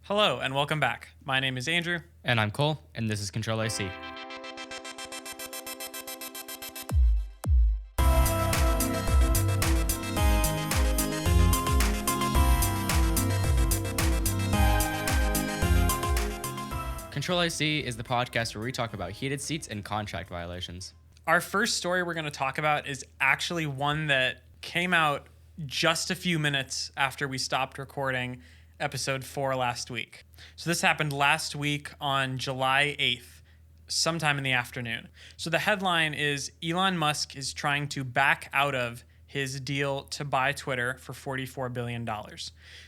Hello and welcome back. My name is Andrew. And I'm Cole, and this is CTRL-AC. CTRL-AC is the podcast where we talk about heated seats and contract violations. Our first story we're going to talk about is actually one that came out just a few minutes after we stopped recording episode 4 last week. So this happened last week on July 8th, sometime in the afternoon. So the headline is Elon Musk is trying to back out of his deal to buy Twitter for $44 billion.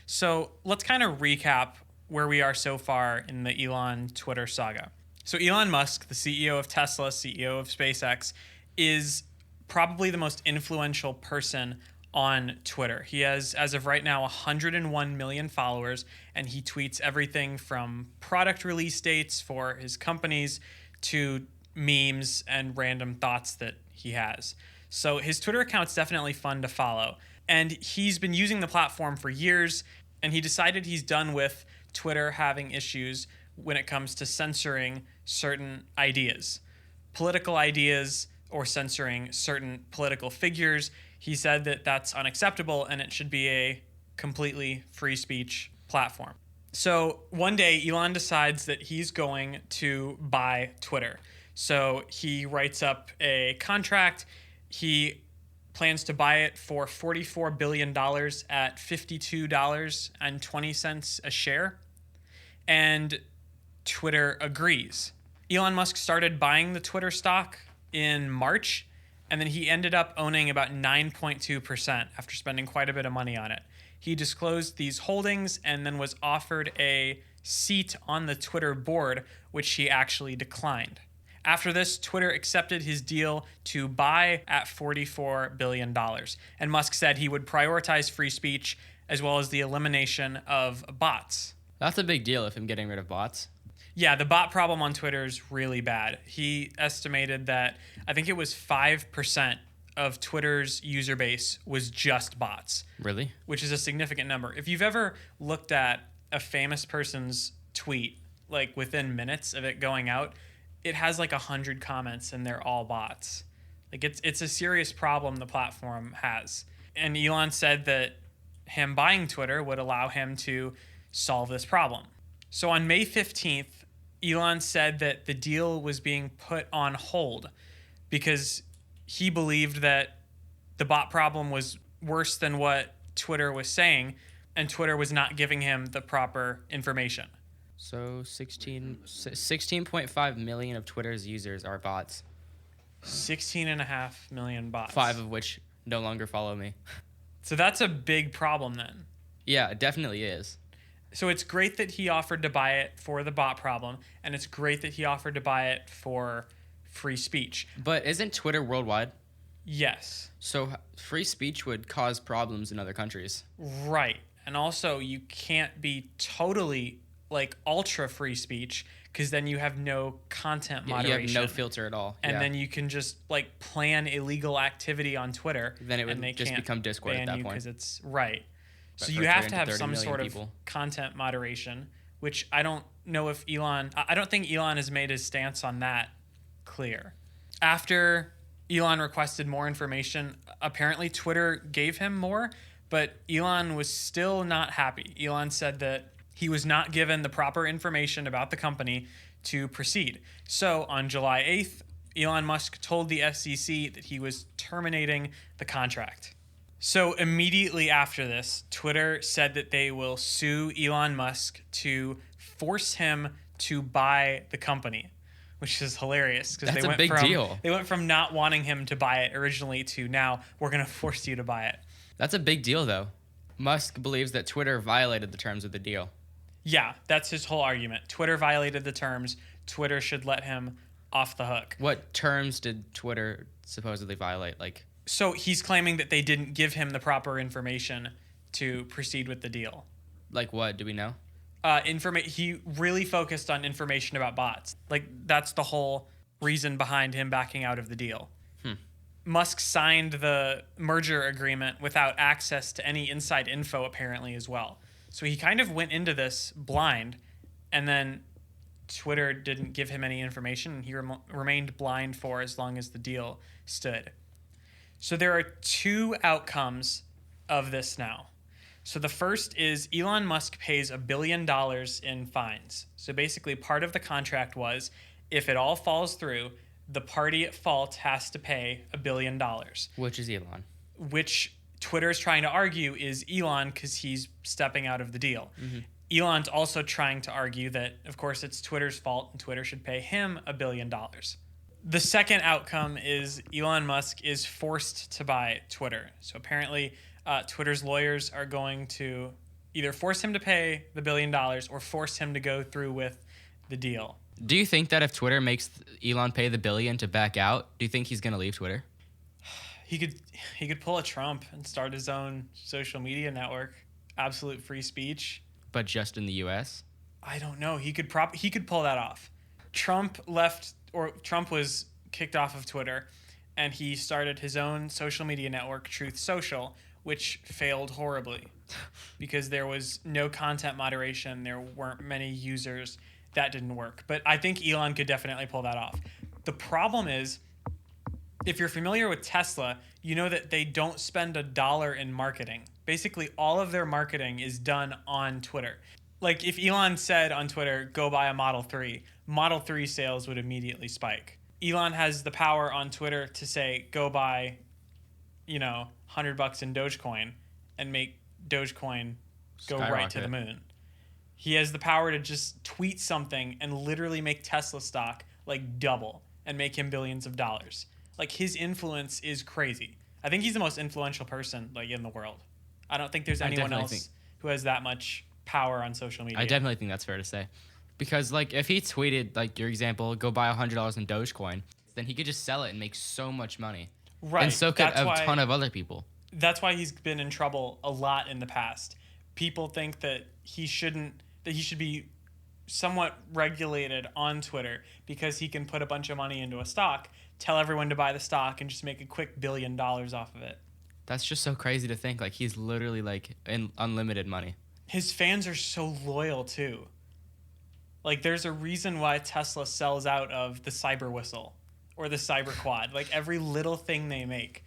So let's kind of recap where we are so far in the Elon Twitter saga. So Elon Musk, the CEO of Tesla, CEO of SpaceX, is probably the most influential person on Twitter. He has, as of right now, 101 million followers, and he tweets everything from product release dates for his companies to memes and random thoughts that he has. So his Twitter account's definitely fun to follow. And he's been using the platform for years, and he decided he's done with Twitter having issues when it comes to censoring certain ideas, political ideas, or censoring certain political figures. He said that that's unacceptable and it should be a completely free speech platform. So one day, Elon decides that he's going to buy Twitter. So he writes up a contract. He plans to buy it for $44 billion at $52.20 a share. And Twitter agrees. Elon Musk started buying the Twitter stock in March, and then he ended up owning about 9.2% after spending quite a bit of money on it. He disclosed these holdings and then was offered a seat on the Twitter board, which he actually declined. After this, Twitter accepted his deal to buy at $44 billion. And Musk said he would prioritize free speech as well as the elimination of bots. That's a big deal if I'm getting rid of bots. Yeah, the bot problem on Twitter is really bad. He estimated that I think it was 5% of Twitter's user base was just bots. Really? Which is a significant number. If you've ever looked at a famous person's tweet, like within minutes of it going out, it has like 100 comments and they're all bots. Like it's a serious problem the platform has. And Elon said that him buying Twitter would allow him to solve this problem. So on May 15th, Elon said that the deal was being put on hold because he believed that the bot problem was worse than what Twitter was saying, and Twitter was not giving him the proper information. So 16.5 million of Twitter's users are bots. 16.5 million bots. 5 of which no longer follow me. So that's a big problem then. Yeah, it definitely is. So it's great that he offered to buy it for the bot problem, and it's great that he offered to buy it for free speech. But isn't Twitter worldwide? Yes. So free speech would cause problems in other countries. Right. And also, you can't be totally, like, ultra free speech, because then you have no content moderation. You have no filter at all. And then you can just, like, plan illegal activity on Twitter. Then it would just become Discord at that point. Because it's right. So But you have to have 30 some million sort people. of content moderation, which I don't know if I don't think Elon has made his stance on that clear. After Elon requested more information, apparently Twitter gave him more, but Elon was still not happy. Elon said that he was not given the proper information about the company to proceed. So on July 8th, Elon Musk told the SEC that he was terminating the contract. So immediately after this, Twitter said that they will sue Elon Musk to force him to buy the company, which is hilarious because That's a big deal. They went from not wanting him to buy it originally to now we're going to force you to buy it. That's a big deal, though. Musk believes that Twitter violated the terms of the deal. Yeah, that's his whole argument. Twitter violated the terms. Twitter should let him off the hook. What terms did Twitter supposedly violate? So he's claiming that they didn't give him the proper information to proceed with the deal. Like what? Do we know? He really focused on information about bots. Like, that's the whole reason behind him backing out of the deal. Musk signed the merger agreement without access to any inside info, apparently, as well. So he kind of went into this blind, and then Twitter didn't give him any information, and he remained blind for as long as the deal stood. So there are two outcomes of this now. So the first is Elon Musk pays $1 billion in fines. So basically part of the contract was if it all falls through, the party at fault has to pay $1 billion. Which is Elon. Which Twitter is trying to argue is Elon because he's stepping out of the deal. Elon's also trying to argue that, of course, it's Twitter's fault and Twitter should pay him $1 billion. The second outcome is Elon Musk is forced to buy Twitter. So apparently Twitter's lawyers are going to either force him to pay the $1 billion or force him to go through with the deal. Do you think that if Twitter makes Elon pay the $1 billion to back out, do you think he's going to leave Twitter? He could pull a Trump and start his own social media network. Absolute free speech. But just in the U.S.? I don't know. He could pull that off. Trump was kicked off of Twitter, and he started his own social media network, Truth Social, which failed horribly because there was no content moderation. There weren't many users. That didn't work. But I think Elon could definitely pull that off. The problem is, if you're familiar with Tesla, you know that they don't spend $1 in marketing. Basically, all of their marketing is done on Twitter. Like if Elon said on Twitter, go buy a Model 3, Model 3 sales would immediately spike. Elon has the power on Twitter to say, go buy, $100 in Dogecoin and make Dogecoin go right to the moon. He has the power to just tweet something and literally make Tesla stock like double and make him billions of dollars. Like his influence is crazy. I think he's the most influential person like in the world. I don't think there's anyone else who has that much power on social media. I definitely think that's fair to say. Because like if he tweeted like your example, go buy $100 in Dogecoin, then he could just sell it and make so much money. Right. And so could a ton of other people. That's why he's been in trouble a lot in the past. People think that he should be somewhat regulated on Twitter because he can put a bunch of money into a stock, tell everyone to buy the stock, and just make a quick $1 billion off of it. That's just so crazy to think. Like he's literally like in unlimited money. His fans are so loyal too. Like there's a reason why Tesla sells out of the Cyber Whistle or the Cyber Quad. Like every little thing they make.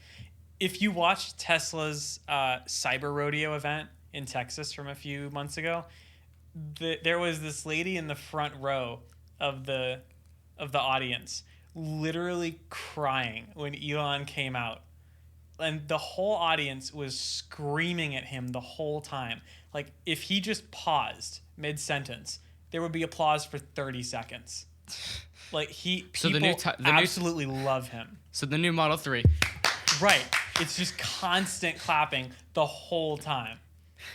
If you watched Tesla's Cyber Rodeo event in Texas from a few months ago, there was this lady in the front row of the audience literally crying when Elon came out. And the whole audience was screaming at him the whole time. Like if he just paused mid-sentence, there would be applause for 30 seconds. Like people absolutely love him. So the new Model 3. Right. It's just constant clapping the whole time.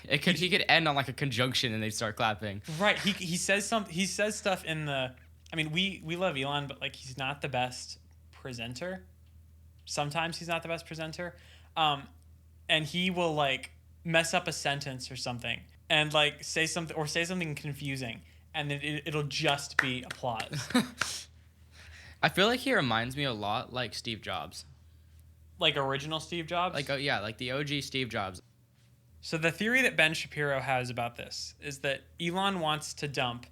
He could end on like a conjunction and they'd start clapping. Right. He says stuff in the. I mean, we love Elon, but like he's not the best presenter. Sometimes he's not the best presenter, and he will like mess up a sentence or something, and like say something confusing, and then it'll just be applause. I feel like he reminds me a lot like Steve Jobs. Like original Steve Jobs? Like like the OG Steve Jobs. So the theory that Ben Shapiro has about this is that Elon wants to dump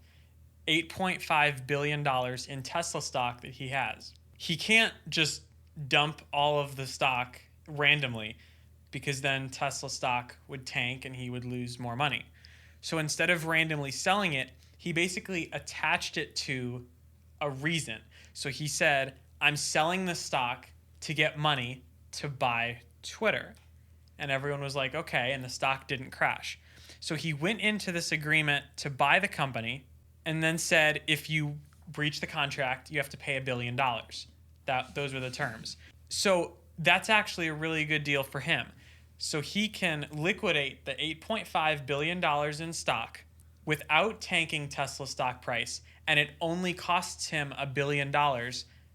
$8.5 billion in Tesla stock that he has. He can't just dump all of the stock randomly because then Tesla stock would tank and he would lose more money. So instead of randomly selling it, he basically attached it to a reason. So he said, I'm selling the stock to get money to buy Twitter. And everyone was like, okay, and the stock didn't crash. So he went into this agreement to buy the company and then said, if you breach the contract, you have to pay $1 billion. Those were the terms. So that's actually a really good deal for him. So he can liquidate the $8.5 billion in stock without tanking Tesla's stock price, and it only costs him $1 billion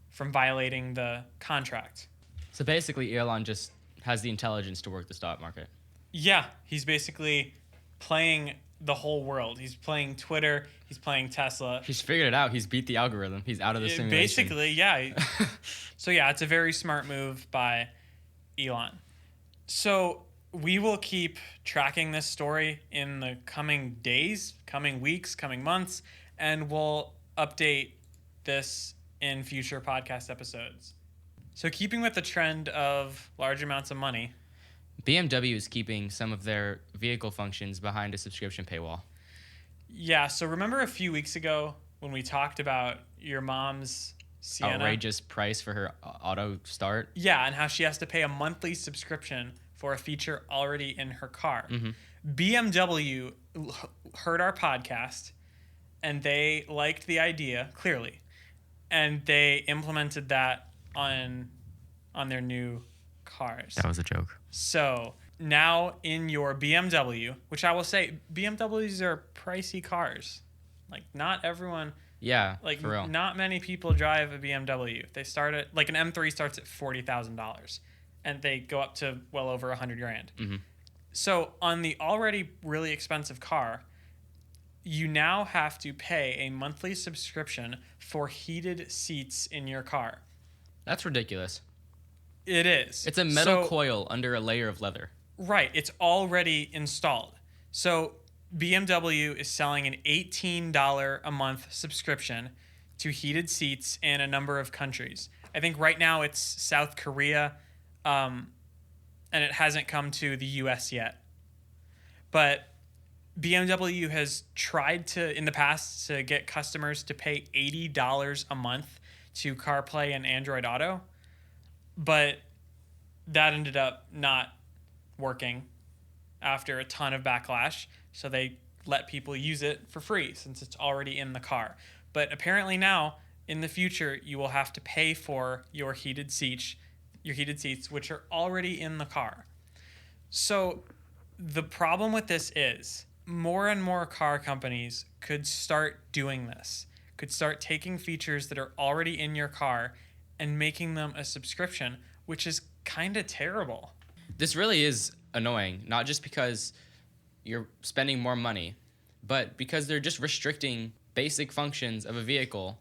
from violating the contract. So basically, Elon just has the intelligence to work the stock market. Yeah, he's basically playing the whole world. He's playing Twitter. He's playing Tesla. He's figured it out. He's beat the algorithm. He's out of the simulation. Basically, yeah. So yeah, it's a very smart move by Elon. So we will keep tracking this story in the coming days, coming weeks, coming months, and we'll update this in future podcast episodes. So keeping with the trend of large amounts of money, BMW is keeping some of their vehicle functions behind a subscription paywall. yeah, so remember a few weeks ago when we talked about your mom's Sienna? Outrageous price for her auto start. Yeah, and how she has to pay a monthly subscription for a feature already in her car. BMW heard our podcast and they liked the idea, clearly, and they implemented that on their new cars. That was a joke. So now in your BMW, which I will say, BMWs are pricey cars. Like, not everyone, Yeah, like, for real. not many people drive a BMW. They start at, like, an M3 starts at $40,000 and they go up to well over $100,000. So on the already really expensive car, you now have to pay a monthly subscription for heated seats in your car. That's ridiculous. It is. It's a metal coil under a layer of leather. Right. It's already installed. So BMW is selling an $18 a month subscription to heated seats in a number of countries. I think right now it's South Korea, and it hasn't come to the US yet. But BMW has tried to, in the past, to get customers to pay $80 a month to CarPlay and Android Auto, but that ended up not working after a ton of backlash, so they let people use it for free since it's already in the car. But apparently now, in the future, you will have to pay for your heated seats, which are already in the car. So the problem with this is more and more car companies could start doing this, could start taking features that are already in your car and making them a subscription, which is kind of terrible. This really is annoying, not just because you're spending more money, but because they're just restricting basic functions of a vehicle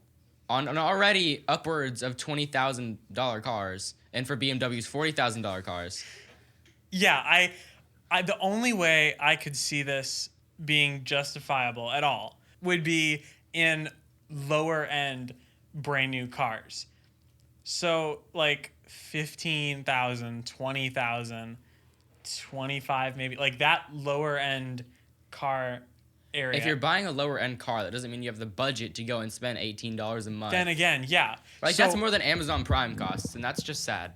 on an already upwards of $20,000 cars, and for BMW's $40,000 cars. Yeah, I the only way I could see this being justifiable at all would be in lower end brand new cars. So like 15,000, 20,000, 25 maybe, like that lower end car area. If you're buying a lower end car, that doesn't mean you have the budget to go and spend $18 a month. Then again, yeah. Like, So that's more than Amazon Prime costs, and that's just sad.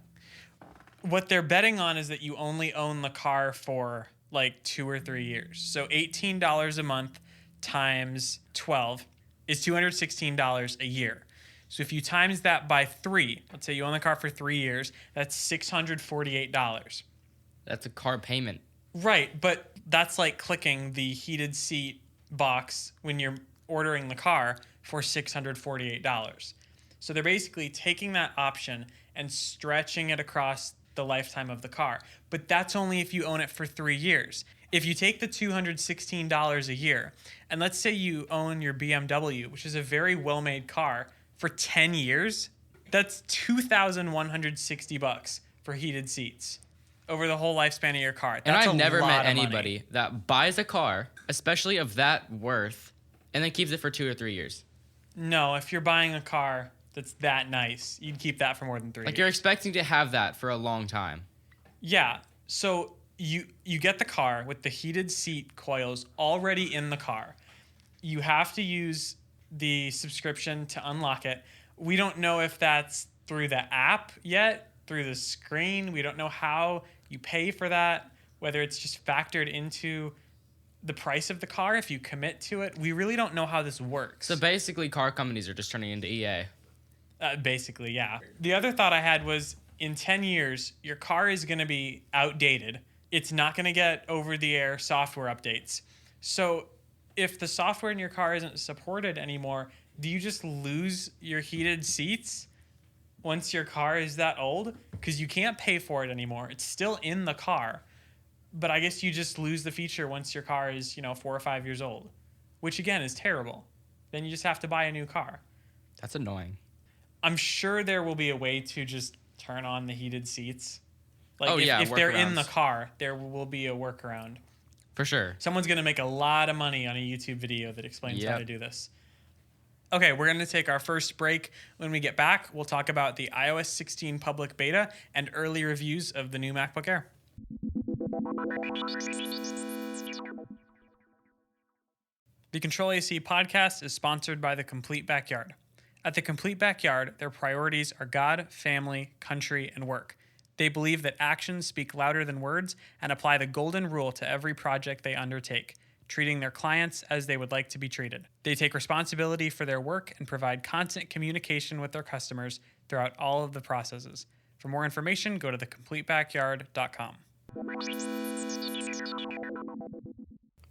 what they're betting on is that you only own the car for like 2 or 3 years. So $18 a month times 12 is $216 a year. So if you times that by 3, let's say you own the car for 3 years, that's $648. That's a car payment. Right, but that's like clicking the heated seat box when you're ordering the car for $648. So they're basically taking that option and stretching it across the lifetime of the car. But that's only if you own it for 3 years. If you take the $216 a year, and let's say you own your BMW, which is a very well-made car, for 10 years, that's $2,160 for heated seats over the whole lifespan of your car. And That's I've never lot met of anybody money. that buys a car, especially of that worth, and then keeps it for 2 or 3 years. No, if you're buying a car that's that nice, you'd keep that for more than 3 Like, years. you're expecting to have that for a long time. Yeah. So you get the car with the heated seat coils already in the car. You have to use the subscription to unlock it. We don't know if that's through the app yet, through the screen. We don't know how you pay for that, whether it's just factored into the price of the car if you commit to it. We really don't know how this works. So basically, car companies are just turning into EA. Basically, yeah. The other thought I had was in 10 years, your car is going to be outdated. It's not going to get over-the-air software updates. So if the software in your car isn't supported anymore, do you just lose your heated seats once your car is that old? Because you can't pay for it anymore. It's still in the car. But I guess you just lose the feature once your car is, 4 or 5 years old, which again is terrible. Then you just have to buy a new car. That's annoying. I'm sure there will be a way to just turn on the heated seats Like Oh, yeah, if they're in the workarounds. car, there will be a workaround. For sure. Someone's going to make a lot of money on a YouTube video that explains how Yep. to do this. Okay, we're going to take our first break. When we get back, we'll talk about the iOS 16 public beta and early reviews of the new MacBook Air. The CTRL-AC podcast is sponsored by The Complete Backyard. At The Complete Backyard, their priorities are God, family, country, and work. They believe that actions speak louder than words and apply the golden rule to every project they undertake, treating their clients as they would like to be treated. They take responsibility for their work and provide constant communication with their customers throughout all of the processes. For more information, go to thecompletebackyard.com.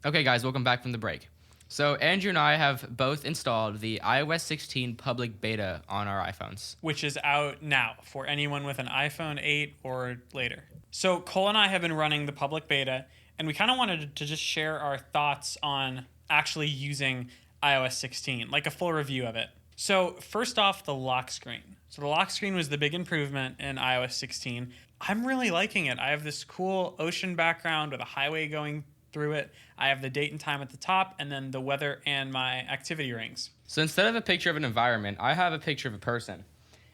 Okay, guys, welcome back from the break. So Andrew and I have both installed the iOS 16 public beta on our iPhones. Which is out now for anyone with an iPhone 8 or later. So Cole and I have been running the public beta, and we kind of wanted to just share our thoughts on actually using iOS 16, like a full review of it. So first off, the lock screen. So the lock screen was the big improvement in iOS 16. I'm really liking it. I have this cool ocean background with a highway going through it. I have the date and time at the top, and then the weather and my activity rings. So instead of a picture of an environment, I have a picture of a person.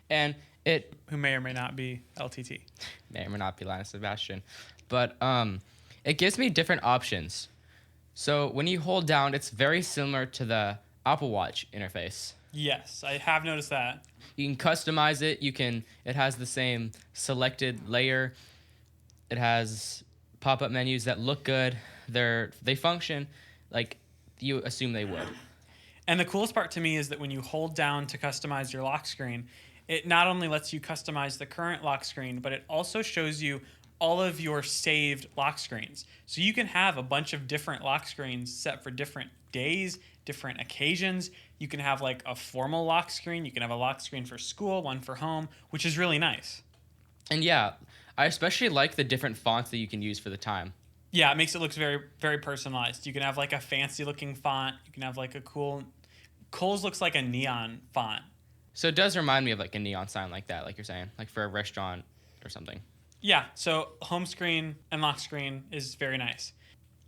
And it Who may or may not be LTT. may or may not be Linus Sebastian. But it gives me different options. So when you hold down, it's very similar to the Apple Watch interface. Yes, I have noticed that. You can customize it. It has the same selected layer. It has pop-up menus that look good. They function like you assume they would. And the coolest part to me is that when you hold down to customize your lock screen, it not only lets you customize the current lock screen, but it also shows you all of your saved lock screens. So you can have a bunch of different lock screens set for different days, different occasions. You can have like a formal lock screen. You can have a lock screen for school, one for home, which is really nice. And yeah, I especially like the different fonts that you can use for the time. Yeah, it makes it look very, very personalized. You can have like a fancy looking font. You can have like a cool, Kohl's looks like a neon font. So it does remind me of like a neon sign like that, like you're saying, like for a restaurant or something. Yeah, so home screen and lock screen is very nice.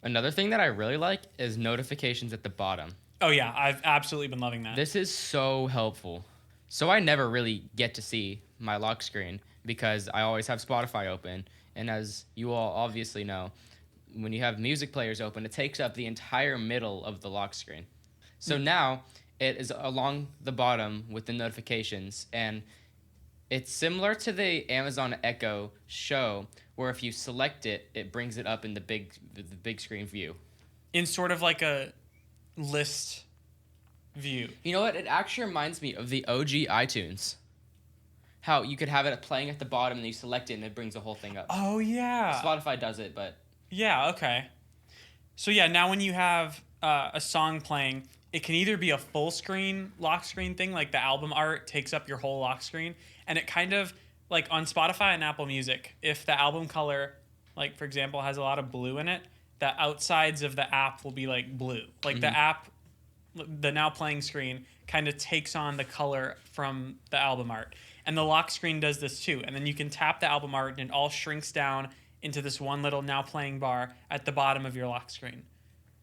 Another thing that I really like is notifications at the bottom. Oh yeah, I've absolutely been loving that. This is so helpful. So I never really get to see my lock screen because I always have Spotify open. And as you all obviously know, when you have music players open, it takes up the entire middle of the lock screen. So now it is along the bottom with the notifications, and it's similar to the Amazon Echo Show, where if you select it, it brings it up in the big screen view. In sort of like a list view. You know what? It actually reminds me of the OG iTunes. How you could have it playing at the bottom and you select it and it brings the whole thing up. Oh yeah. Spotify does it, but... Yeah, okay. So yeah, now when you have a song playing, it can either be a full screen lock screen thing, like the album art takes up your whole lock screen, and it kind of, like on Spotify and Apple Music, if the album color, like for example, has a lot of blue in it, the outsides of the app will be like blue. Like the app, the now playing screen kind of takes on the color from the album art. And the lock screen does this too. And then you can tap the album art and it all shrinks down into this one little now playing bar at the bottom of your lock screen,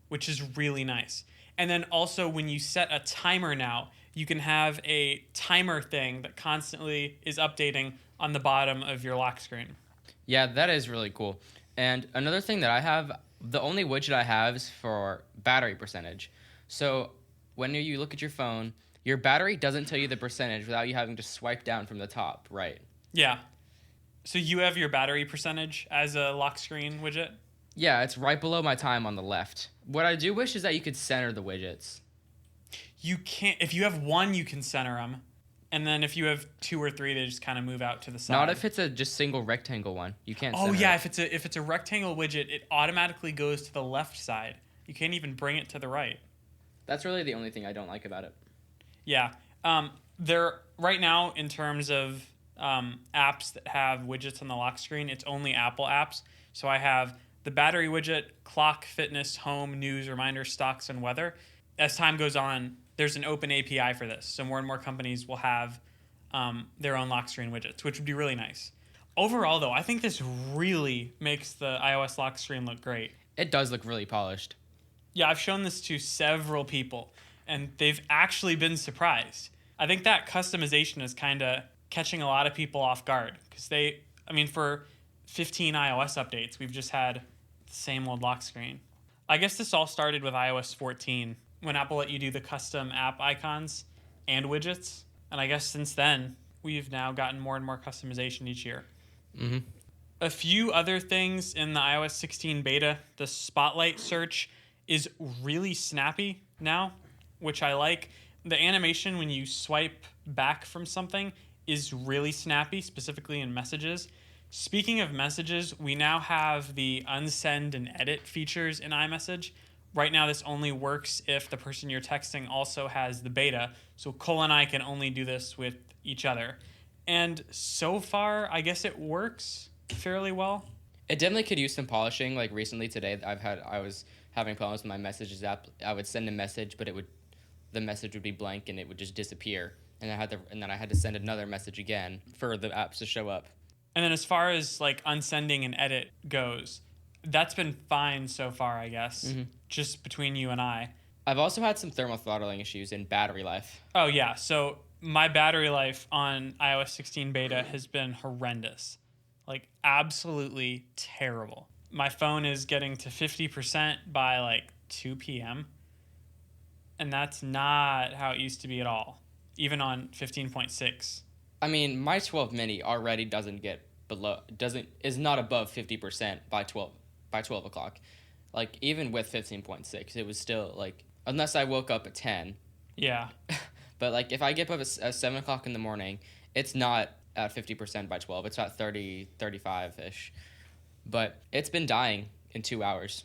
which is really nice. And then also when you set a timer now, you can have a timer thing that constantly is updating on the bottom of your lock screen. Yeah, that is really cool. And another thing that I have, the only widget I have is for battery percentage. So when you look at your phone, your battery doesn't tell you the percentage without you having to swipe down from the top, right? Yeah. So you have your battery percentage as a lock screen widget? Yeah, it's right below my time on the left. What I do wish is that you could center the widgets. You can't. If you have one, you can center them. And then if you have two or three, they just kind of move out to the side. Not if it's a just single rectangle one. You can't Oh center yeah, it. if it's a rectangle widget, it automatically goes to the left side. You can't even bring it to the right. That's really the only thing I don't like about it. Yeah. There right now in terms of apps that have widgets on the lock screen, it's only Apple apps. So I have the battery widget, clock, fitness, home, news, reminders, stocks, and weather. As time goes on, there's an open API for this. So more and more companies will have their own lock screen widgets, which would be really nice. Overall, though, I think this really makes the iOS lock screen look great. It does look really polished. Yeah, I've shown this to several people, and they've actually been surprised. I think that customization is kind of catching a lot of people off guard because for 15 iOS updates, we've just had the same old lock screen. I guess this all started with iOS 14 when Apple let you do the custom app icons and widgets. And I guess since then, we've now gotten more and more customization each year. Mm-hmm. A few other things in the iOS 16 beta, the Spotlight search is really snappy now, which I like. The animation when you swipe back from something is really snappy, specifically in messages. Speaking of messages, we now have the unsend and edit features in iMessage. Right now, this only works if the person you're texting also has the beta. So Cole and I can only do this with each other. And so far, I guess it works fairly well. It definitely could use some polishing. Like recently today, I was having problems with my messages app. I would send a message, but the message would be blank and it would just disappear. And then I had to send another message again for the apps to show up. And then as far as like unsending and edit goes, that's been fine so far, I guess, just between you and I. I've also had some thermal throttling issues in battery life. Oh, yeah. So my battery life on iOS 16 beta has been horrendous. Like, absolutely terrible. My phone is getting to 50% by like 2 p.m. And that's not how it used to be at all, even on 15.6. I mean, my 12 mini already is not above 50% by 12 o'clock. Like, even with 15.6, it was still like, unless I woke up at 10. Yeah. But like, if I get up at 7 o'clock in the morning, it's not at 50% by 12. It's at 30, 35-ish. But it's been dying in 2 hours.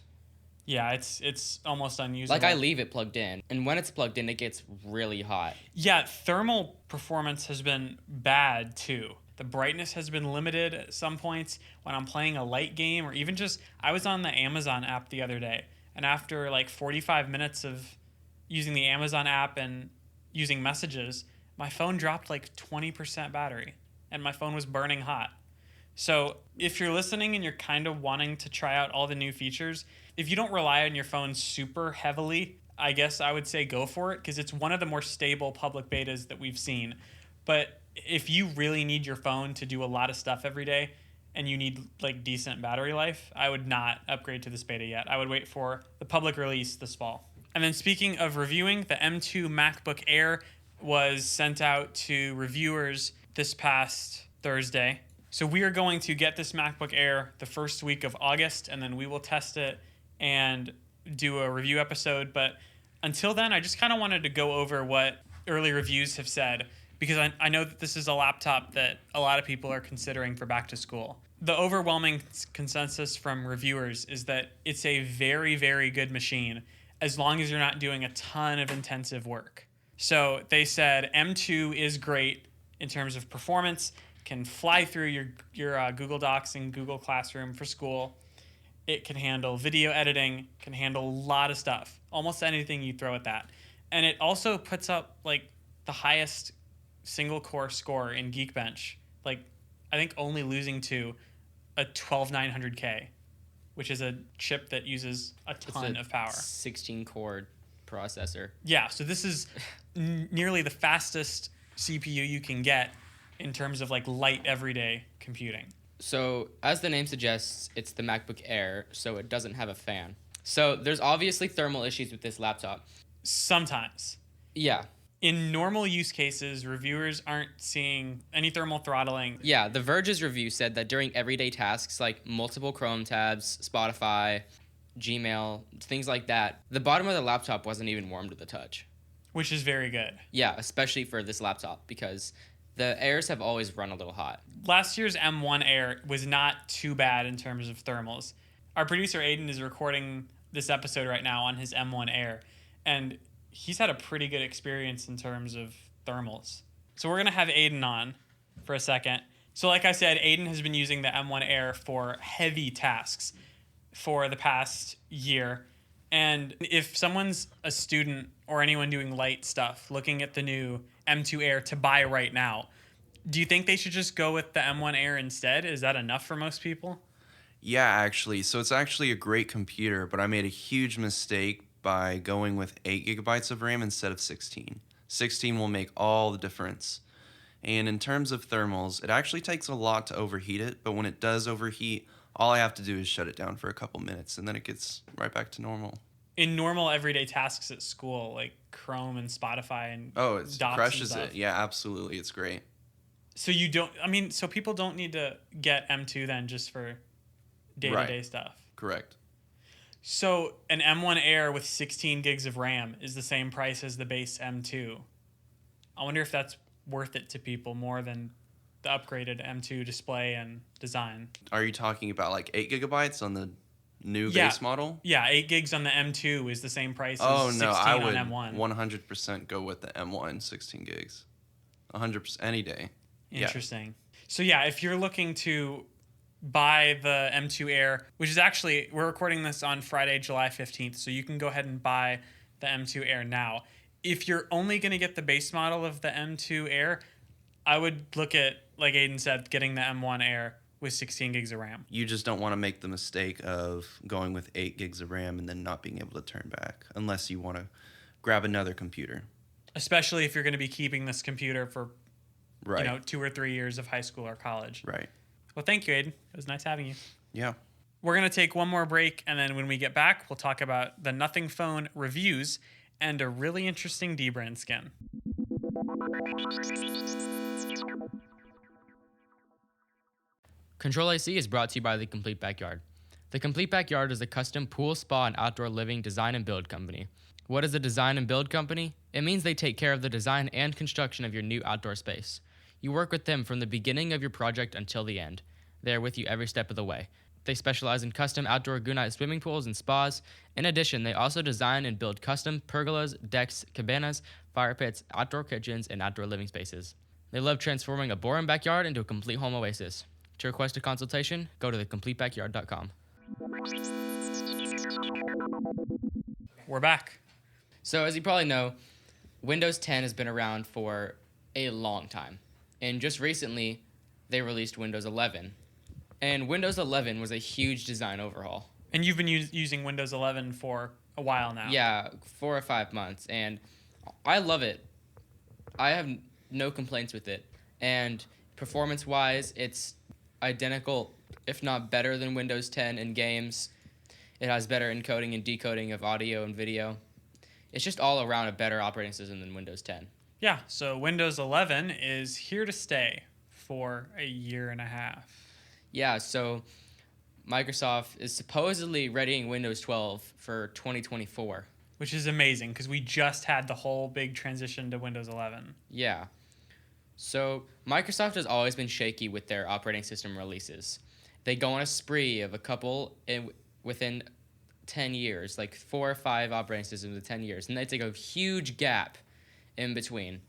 Yeah, it's almost unusable. Like, I leave it plugged in, and when it's plugged in, it gets really hot. Yeah, thermal performance has been bad, too. The brightness has been limited at some points when I'm playing a light game, or even just, I was on the Amazon app the other day, and after like 45 minutes of using the Amazon app and using messages, my phone dropped like 20% battery, and my phone was burning hot. So if you're listening and you're kind of wanting to try out all the new features, if you don't rely on your phone super heavily, I guess I would say go for it because it's one of the more stable public betas that we've seen. But if you really need your phone to do a lot of stuff every day and you need like decent battery life, I would not upgrade to this beta yet. I would wait for the public release this fall. And then speaking of reviewing, the M2 MacBook Air was sent out to reviewers this past Thursday. So we are going to get this MacBook Air the first week of August, and then we will test it and do a review episode. But until then, I just kind of wanted to go over what early reviews have said, because I know that this is a laptop that a lot of people are considering for back to school. The overwhelming consensus from reviewers is that it's a very, very good machine as long as you're not doing a ton of intensive work. So they said M2 is great in terms of performance, can fly through your Google Docs and Google Classroom for school. It can handle video editing, can handle a lot of stuff, almost anything you throw at that. And it also puts up like the highest single core score in Geekbench, like I think only losing to a 12900K, which is a chip that uses a ton of power. 16-core processor. Yeah, so this is nearly the fastest CPU you can get in terms of like light everyday computing. So, as the name suggests, it's the MacBook Air, so it doesn't have a fan. So, there's obviously thermal issues with this laptop. Sometimes. Yeah. In normal use cases, reviewers aren't seeing any thermal throttling. Yeah, The Verge's review said that during everyday tasks like multiple Chrome tabs, Spotify, Gmail, things like that, the bottom of the laptop wasn't even warm to the touch. Which is very good. Yeah, especially for this laptop, because the Airs have always run a little hot. Last year's M1 Air was not too bad in terms of thermals. Our producer Aiden is recording this episode right now on his M1 Air, and he's had a pretty good experience in terms of thermals. So we're going to have Aiden on for a second. So like I said, Aiden has been using the M1 Air for heavy tasks for the past year. And if someone's a student or anyone doing light stuff looking at the new M2 Air to buy right now, Do you think they should just go with the M1 Air instead? Is that enough for most people? Yeah, actually. So it's actually a great computer, but I made a huge mistake by going with 8 gigabytes of RAM instead of 16. 16 will make all the difference. And in terms of thermals, it actually takes a lot to overheat it, but when it does overheat, all I have to do is shut it down for a couple minutes, and then it gets right back to normal. In normal everyday tasks at school, like Chrome and Spotify and Oh, it docs crushes and stuff. it. Yeah, absolutely. It's great. So you don't, so people don't need to get M2 then just for day-to-day stuff. Correct. So an M1 Air with 16 gigs of RAM is the same price as the base M2. I wonder if that's worth it to people more than the upgraded M2 display and design. Are you talking about like 8 gigabytes on the new base model? Yeah, 8 gigs on the M2 is the same price Oh, as no, 16 I on would M1. 100% go with the M1 16 gigs. 100% any day. Interesting. So yeah, if you're looking to buy the M2 Air, which is actually, we're recording this on Friday, July 15th, so you can go ahead and buy the M2 Air now. If you're only going to get the base model of the M2 Air, I would look at, like Aiden said, getting the M1 Air with 16 gigs of RAM. You just don't want to make the mistake of going with 8 gigs of RAM and then not being able to turn back unless you want to grab another computer. Especially if you're going to be keeping this computer for, Right. 2 or 3 years of high school or college. Right. Well, thank you, Aiden. It was nice having you. Yeah. We're going to take one more break, and then when we get back, we'll talk about the Nothing Phone reviews and a really interesting D-brand skin. CTRL-AC is brought to you by The Complete Backyard. The Complete Backyard is a custom pool, spa, and outdoor living design and build company. What is a design and build company? It means they take care of the design and construction of your new outdoor space. You work with them from the beginning of your project until the end. They are with you every step of the way. They specialize in custom outdoor Gunite swimming pools and spas. In addition, they also design and build custom pergolas, decks, cabanas, fire pits, outdoor kitchens, and outdoor living spaces. They love transforming a boring backyard into a complete home oasis. To request a consultation, go to thecompletebackyard.com. We're back. So as you probably know, Windows 10 has been around for a long time. And just recently, they released Windows 11. And Windows 11 was a huge design overhaul. And you've been using Windows 11 for a while now. Yeah, 4 or 5 months. And I love it. I have no complaints with it. And performance-wise, it's identical, if not better than Windows 10 in games. It has better encoding and decoding of audio and video. It's just all around a better operating system than Windows 10. Yeah, so Windows 11 is here to stay for a year and a half. Yeah, so Microsoft is supposedly readying Windows 12 for 2024. Which is amazing because we just had the whole big transition to Windows 11. Yeah. So Microsoft has always been shaky with their operating system releases. They go on a spree of a couple within 10 years, like 4 or 5 operating systems in 10 years. And they take a huge gap in between,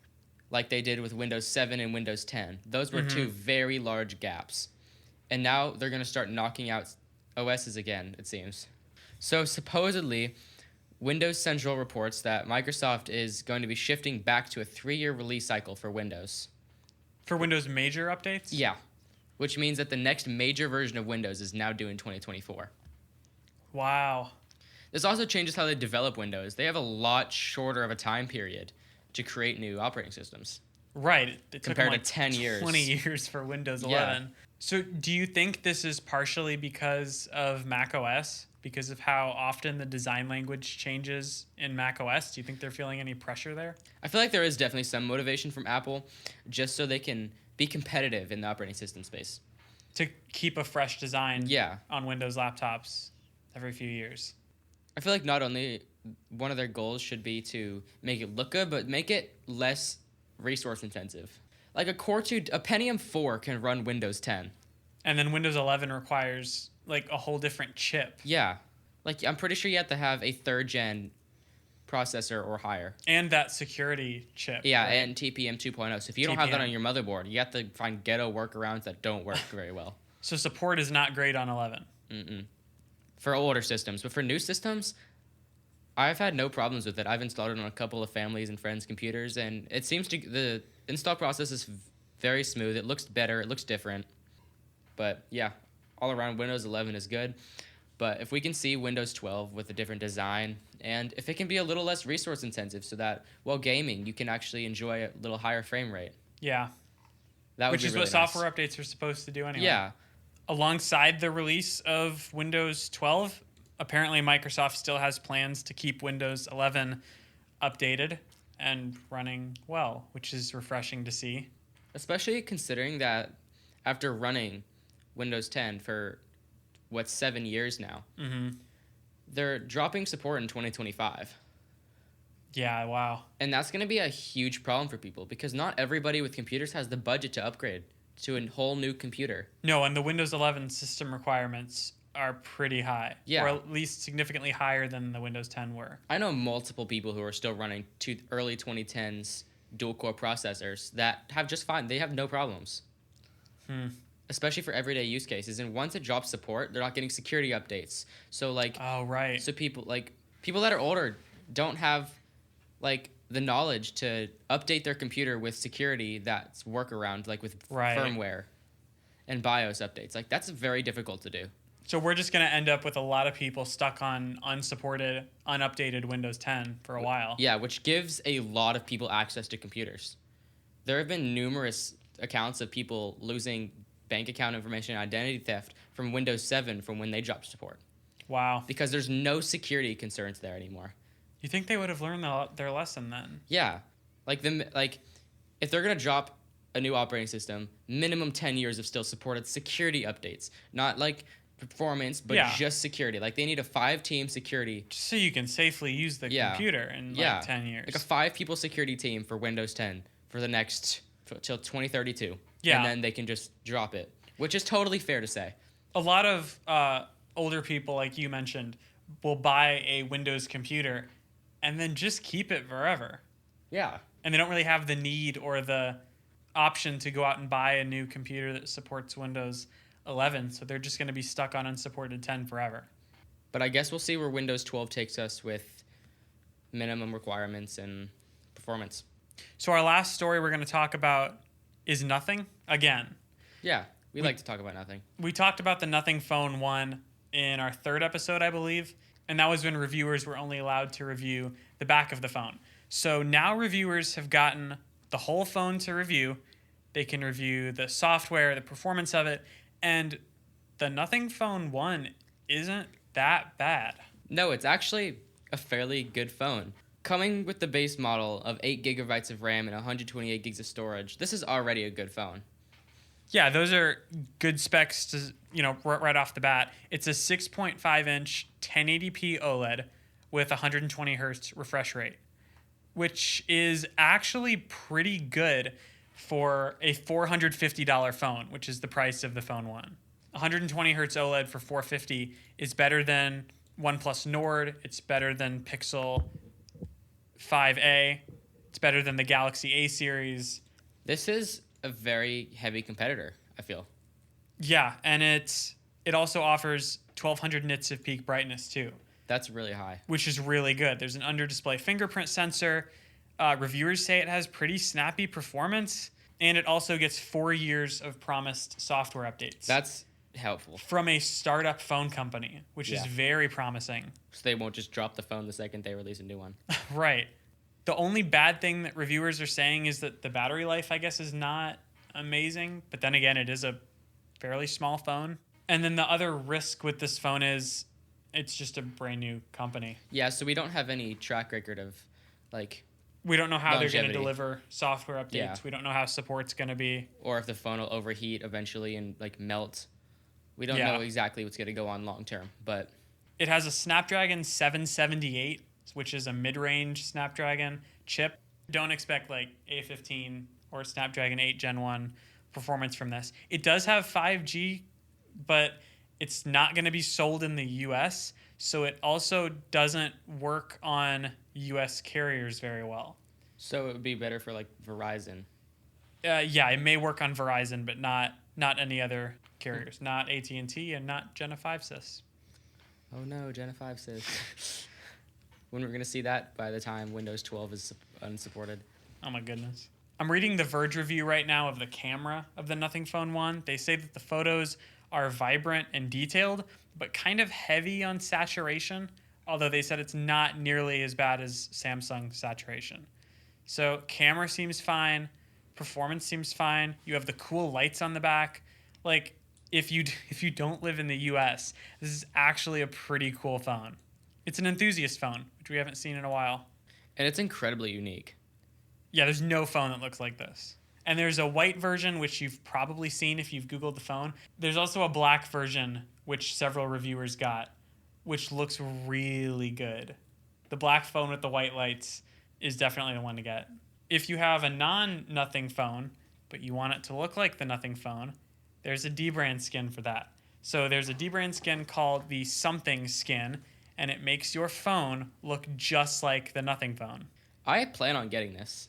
like they did with Windows 7 and Windows 10. Those were 2 very large gaps. And now they're going to start knocking out OSs again, it seems. So supposedly, Windows Central reports that Microsoft is going to be shifting back to a 3-year release cycle for Windows. For Windows major updates? Yeah, which means that the next major version of Windows is now due in 2024. Wow. This also changes how they develop Windows. They have a lot shorter of a time period to create new operating systems. Right. It took Compared them to 10 years. 20 years for Windows Yeah. 11. So do you think this is partially because of macOS? Because of how often the design language changes in macOS? Do you think they're feeling any pressure there? I feel like there is definitely some motivation from Apple just so they can be competitive in the operating system space. To keep a fresh design Yeah. on Windows laptops every few years. I feel like not only one of their goals should be to make it look good, but make it less resource intensive. Like a Pentium 4 can run Windows 10. And then Windows 11 requires like a whole different chip. Yeah. Like I'm pretty sure you have to have a 3rd gen processor or higher. And that security chip. Yeah, right? and TPM 2.0. So if you don't have that TPM. on your motherboard, you have to find ghetto workarounds that don't work very well. So support is not great on 11. Mm-mm. For older systems. But for new systems, I've had no problems with it. I've installed it on a couple of families and friends' computers, and it seems to the install process is very smooth. It looks better. It looks different. But yeah, all around Windows 11 is good. But if we can see Windows 12 with a different design, and if it can be a little less resource intensive so that while gaming, you can actually enjoy a little higher frame rate. Yeah. That would Which be is really what software updates are supposed to do anyway. Yeah. Alongside the release of Windows 12, apparently Microsoft still has plans to keep Windows 11 updated and running well, which is refreshing to see. Especially considering that after running Windows 10 for, 7 years now, they're dropping support in 2025. Yeah, wow. And that's going to be a huge problem for people because not everybody with computers has the budget to upgrade to a whole new computer. No, and the Windows 11 system requirements are pretty high. Yeah. Or at least significantly higher than the Windows 10 were. I know multiple people who are still running early 2010s dual-core processors that have just fine. They have no problems. Especially for everyday use cases. And once it drops support, they're not getting security updates. So, like... Oh, right. So people that are older don't have, the knowledge to update their computer with security that's workaround, with firmware and BIOS updates. That's very difficult to do. So we're just going to end up with a lot of people stuck on unsupported, unupdated Windows 10 for a while. Yeah, which gives a lot of people access to computers. There have been numerous accounts of people losing bank account information and identity theft from Windows 7 from when they dropped support. Wow. Because there's no security concerns there anymore. You think they would have learned their lesson then? Yeah. If they're going to drop a new operating system, minimum 10 years of still supported security updates. Not performance, but just security. They need a 5-team security. Just so you can safely use the computer in 10 years. A 5-people security team for Windows 10 for the next, till 2032. Yeah. And then they can just drop it, which is totally fair to say. A lot of older people, like you mentioned, will buy a Windows computer and then just keep it forever. Yeah. And they don't really have the need or the option to go out and buy a new computer that supports Windows 11, so they're just going to be stuck on unsupported 10 forever. But I guess we'll see where Windows 12 takes us with minimum requirements and performance. So our last story we're going to talk about is Nothing again. Yeah, we like to talk about Nothing. We talked about the Nothing Phone 1 in our 3rd episode, I believe, and that was when reviewers were only allowed to review the back of the phone. So now reviewers have gotten the whole phone to review. They can review the software, the performance of it, and the Nothing Phone 1 isn't that bad. No, it's actually a fairly good phone. Coming with the base model of 8 gigabytes of RAM and 128 gigs of storage, this is already a good phone. Yeah, those are good specs to, right off the bat. It's a 6.5-inch 1080p OLED with 120 hertz refresh rate, which is actually pretty good for a $450 phone, which is the price of the Phone 1. 120 hertz OLED for $450 is better than OnePlus Nord. It's better than Pixel 5a. It's better than the Galaxy A series. This is a very heavy competitor, I feel. Yeah, and it also offers 1200 nits of peak brightness too. That's really high. Which is really good. There's an under-display fingerprint sensor. Reviewers say it has pretty snappy performance, and it also gets 4 years of promised software updates. That's helpful. From a startup phone company, which is very promising. So they won't just drop the phone the second they release a new one. Right. The only bad thing that reviewers are saying is that the battery life, I guess, is not amazing. But then again, it is a fairly small phone. And then the other risk with this phone is it's just a brand new company. Yeah, so we don't have any track record of, we don't know how longevity. they're going to deliver software updates. Yeah. We don't know how support's going to be. Or if the phone will overheat eventually and, melt. We don't know exactly what's going to go on long term, but... It has a Snapdragon 778, which is a mid-range Snapdragon chip. Don't expect A15 or Snapdragon 8 Gen 1 performance from this. It does have 5G, but it's not going to be sold in the US, so it also doesn't work on US carriers very well. So it would be better for Verizon. Yeah, it may work on Verizon, but not any other carriers. Not AT&T and not Genesis. Oh no, Genesis. When we're going to see that by the time Windows 12 is unsupported. Oh my goodness. I'm reading the Verge review right now of the camera of the Nothing Phone 1. They say that the photos are vibrant and detailed, but kind of heavy on saturation, although they said it's not nearly as bad as Samsung saturation. So camera seems fine, performance seems fine. You have the cool lights on the back. Like, if you don't live in the US, this is actually a pretty cool phone. It's an enthusiast phone, which we haven't seen in a while. And it's incredibly unique. Yeah, there's no phone that looks like this. And there's a white version, which you've probably seen if you've Googled the phone. There's also a black version, which several reviewers got, which looks really good. The black phone with the white lights is definitely the one to get. If you have a non-Nothing phone, but you want it to look like the Nothing phone, there's a D-brand skin for that. So there's a D-brand skin called the Something skin, and it makes your phone look just like the Nothing phone. I plan on getting this.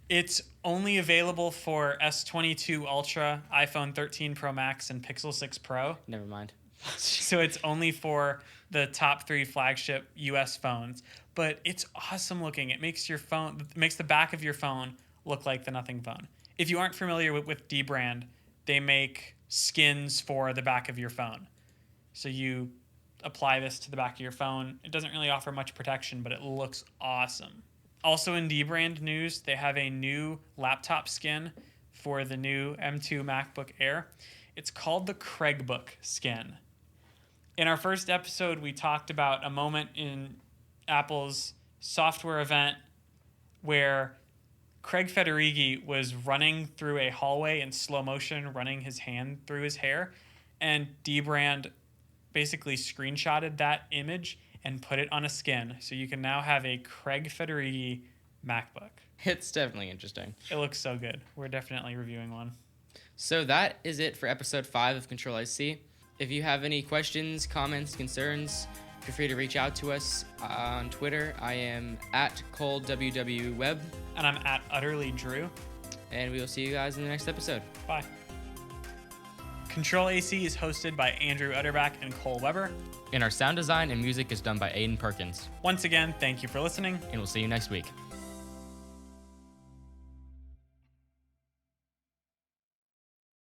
It's only available for S22 Ultra, iPhone 13 Pro Max, and Pixel 6 Pro. Never mind. So it's only for the top 3 flagship US phones. But it's awesome looking. It makes the back of your phone look like the Nothing phone. If you aren't familiar with D-brand, they make skins for the back of your phone. So you apply this to the back of your phone. It doesn't really offer much protection, but it looks awesome. Also in D-brand news, they have a new laptop skin for the new M2 MacBook Air. It's called the Craigbook skin. In our first episode, we talked about a moment in Apple's software event where Craig Federighi was running through a hallway in slow motion, running his hand through his hair, and D-brand basically screenshotted that image and put it on a skin. So you can now have a Craig Federighi MacBook. It's definitely interesting. It looks so good. We're definitely reviewing one. So that is it for episode 5 of CTRL-AC. If you have any questions, comments, concerns, feel free to reach out to us on Twitter. I am at ColdWWWeb. And I'm at UtterlyDrew. And we will see you guys in the next episode. Bye. CTRL-AC is hosted by Andrew Utterback and Cole Weber. And our sound design and music is done by Aiden Perkins. Once again, thank you for listening. And we'll see you next week.